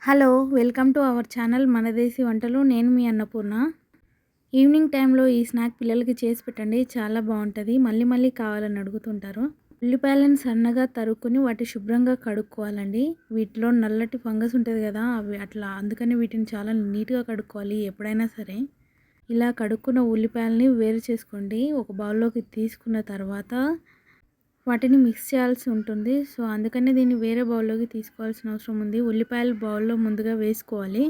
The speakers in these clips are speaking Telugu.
Hello welcome to our channel Manadesi Vantalu. నేను మీ అన్నపూర్ణ. ఈవినింగ్ టైంలో ఈ స్నాక్ పిల్లలకి చేసి పెట్టండి, చాలా బాగుంటుంది. మళ్ళీ మళ్ళీ కావాలని అడుగుతుంటారు. ఉల్లిపాయలను సన్నగా తరుక్కొని వాటి శుభ్రంగా కడుక్కోవాలండి. వీటిలో నల్లటి ఫంగస్ ఉంటుంది కదా, అవి అట్లా అందుకని వీటిని చాలా నీట్గా కడుక్కోవాలి ఎప్పుడైనా సరే. ఇలా కడుక్కున్న ఉల్లిపాయలని వేరు చేసుకోండి. ఒక బౌల్లోకి తీసుకున్న తర్వాత వాటిని మిక్స్ చేయాల్సి ఉంటుంది. సో అందుకనే దీన్ని వేరే బౌల్లోకి తీసుకోవాల్సిన అవసరం ఉంది. ఉల్లిపాయలు బౌల్లో ముందుగా వేసుకోవాలి.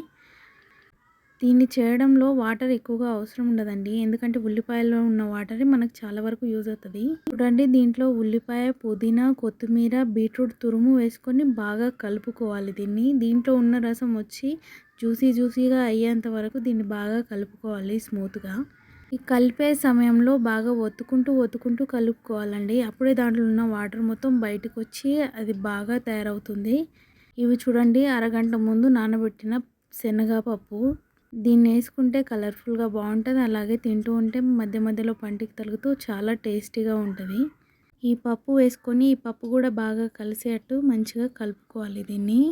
దీన్ని చేయడంలో వాటర్ ఎక్కువగా అవసరం ఉండదండి, ఎందుకంటే ఉల్లిపాయలో ఉన్న వాటరే మనకు చాలా వరకు యూజ్ అవుతుంది. చూడండి, దీంట్లో ఉల్లిపాయ, పుదీనా, కొత్తిమీర, బీట్రూట్ తురుము వేసుకొని బాగా కలుపుకోవాలి. దీంట్లో ఉన్న రసం వచ్చి జ్యూసీగా అయ్యేంత వరకు దీన్ని బాగా కలుపుకోవాలి స్మూత్గా. ఈ కలిపే సమయంలో బాగా ఒత్తుకుంటూ కలుపుకోవాలండి. అప్పుడే దాంట్లో ఉన్న వాటర్ మొత్తం బయటకు వచ్చి అది బాగా తయారవుతుంది. ఇవి చూడండి, అరగంట ముందు నానబెట్టిన శనగపప్పు. దీన్ని వేసుకుంటే కలర్ఫుల్గా బాగుంటుంది. అలాగే తింటూ ఉంటే మధ్య మధ్యలో పంటికి తగులుతూ చాలా టేస్టీగా ఉంటుంది. ఈ పప్పు వేసుకొని ఈ పప్పు కూడా బాగా కలిసేటట్టు మంచిగా కలుపుకోవాలి దీన్ని.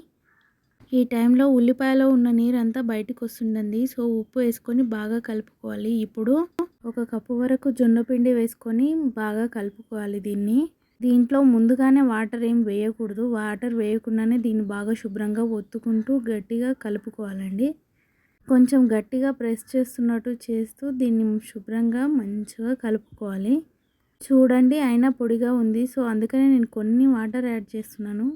ఈ టైంలో ఉల్లిపాయలో ఉన్న నీరంతా బయటకు వస్తుందండి. సో ఉప్పు వేసుకొని బాగా కలుపుకోవాలి. ఇప్పుడు ఒక కప్పు వరకు జొన్న పిండి వేసుకొని బాగా కలుపుకోవాలి దీన్ని. దీంట్లో ముందుగానే వాటర్ ఏం వేయకూడదు. వాటర్ వేయకుండానే దీన్ని బాగా శుభ్రంగా ఒత్తుకుంటూ గట్టిగా కలుపుకోవాలండి. కొంచెం గట్టిగా ప్రెస్ చేస్తున్నట్టు చేస్తూ దీన్ని శుభ్రంగా మంచిగా కలుపుకోవాలి. చూడండి, అయినా పొడిగా ఉంది. సో అందుకనే నేను కొన్ని వాటర్ యాడ్ చేస్తున్నాను.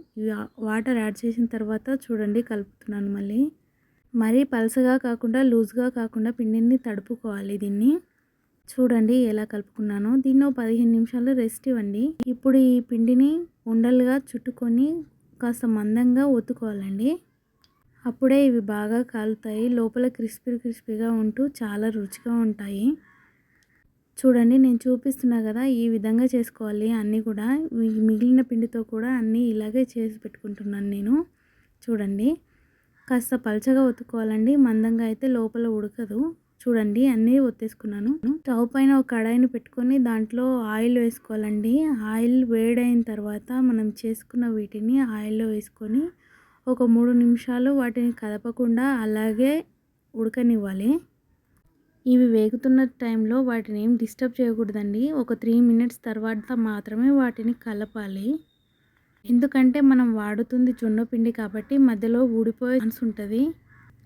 వాటర్ యాడ్ చేసిన తర్వాత చూడండి కలుపుతున్నాను. మరీ పలసగా కాకుండా లూజ్గా కాకుండా పిండిని తడుపుకోవాలి దీన్ని. చూడండి ఎలా కలుపుకున్నానో. దీన్ని 15 నిమిషాలు రెస్ట్ ఇవ్వండి. ఇప్పుడు ఈ పిండిని ఉండలుగా చుట్టుకొని కాస్త మందంగా ఒత్తుకోవాలండి. అప్పుడే ఇవి బాగా కాలుతాయి. లోపల క్రిస్పీగా ఉంటూ చాలా రుచిగా ఉంటాయి. చూడండి, నేను చూపిస్తున్నా కదా, ఈ విధంగా చేసుకోవాలి అన్నీ కూడా. మిగిలిన పిండితో కూడా అన్నీ ఇలాగే చేసి పెట్టుకుంటున్నాను నేను. చూడండి, కాస్త పలచగా ఒత్తుకోవాలండి, మందంగా అయితే లోపల ఉడకదు. చూడండి, అన్నీ ఒత్తేసుకున్నాను. స్టవ్ పైన ఒక కడాయిని పెట్టుకొని దాంట్లో ఆయిల్ వేసుకోవాలండి. ఆయిల్ వేడైన తర్వాత మనం చేసుకున్న వీటిని ఆయిల్లో వేసుకొని ఒక 3 నిమిషాలు వాటిని కదపకుండా అలాగే ఉడకనివ్వాలి. ఇవి వేగుతున్న టైంలో వాటిని ఏం డిస్టర్బ్ చేయకూడదండి. ఒక 3 మినిట్స్ తర్వాత మాత్రమే వాటిని కలపాలి. ఎందుకంటే మనం వాడుతుంది జొన్న పిండి కాబట్టి మధ్యలో ఊడిపోయే ఛాన్స్ ఉంటుంది.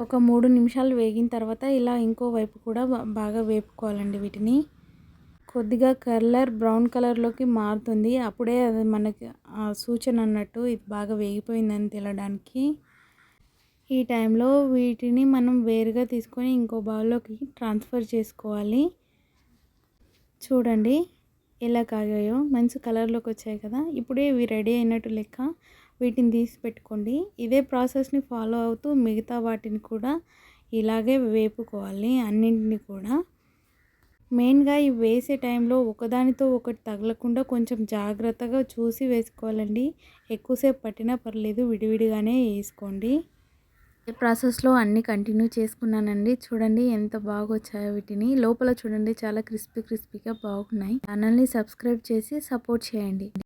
ఒక 3 నిమిషాలు వేగిన తర్వాత ఇలా ఇంకో వైపు కూడా బాగా వేపుకోవాలండి. వీటిని కొద్దిగా కలర్ బ్రౌన్ కలర్లోకి మారుతుంది. అప్పుడే అది మనకి సూచన అన్నట్టు ఇది బాగా వేగిపోయిందని తెలడానికి. ఈ టైంలో వీటిని మనం వేరుగా తీసుకొని ఇంకో బౌల్లోకి ట్రాన్స్ఫర్ చేసుకోవాలి. చూడండి ఎలా కాగాయో, మంచి కలర్లోకి వచ్చాయి కదా. ఇప్పుడే ఇవి రెడీ అయినట్టు లెక్క. వీటిని తీసి పెట్టుకోండి. ఇదే ప్రాసెస్ని ఫాలో అవుతూ మిగతా వాటిని కూడా ఇలాగే వేపుకోవాలి అన్నింటినీ కూడా. మెయిన్గా ఇవి వేసే టైంలో ఒకదానితో ఒకటి తగలకుండా కొంచెం జాగ్రత్తగా చూసి వేసుకోవాలండి. ఎక్కువసేపు పట్టినా పర్లేదు, విడివిడిగానే వేసుకోండి. ఈ ప్రాసెస్లో అన్నీ కంటిన్యూ చేసుకున్నానండి. చూడండి ఎంత బాగా వచ్చాయో. వీటిని లోపల చూడండి చాలా క్రిస్పీగా బాగున్నాయి. ఛానల్ని సబ్స్క్రైబ్ చేసి సపోర్ట్ చేయండి.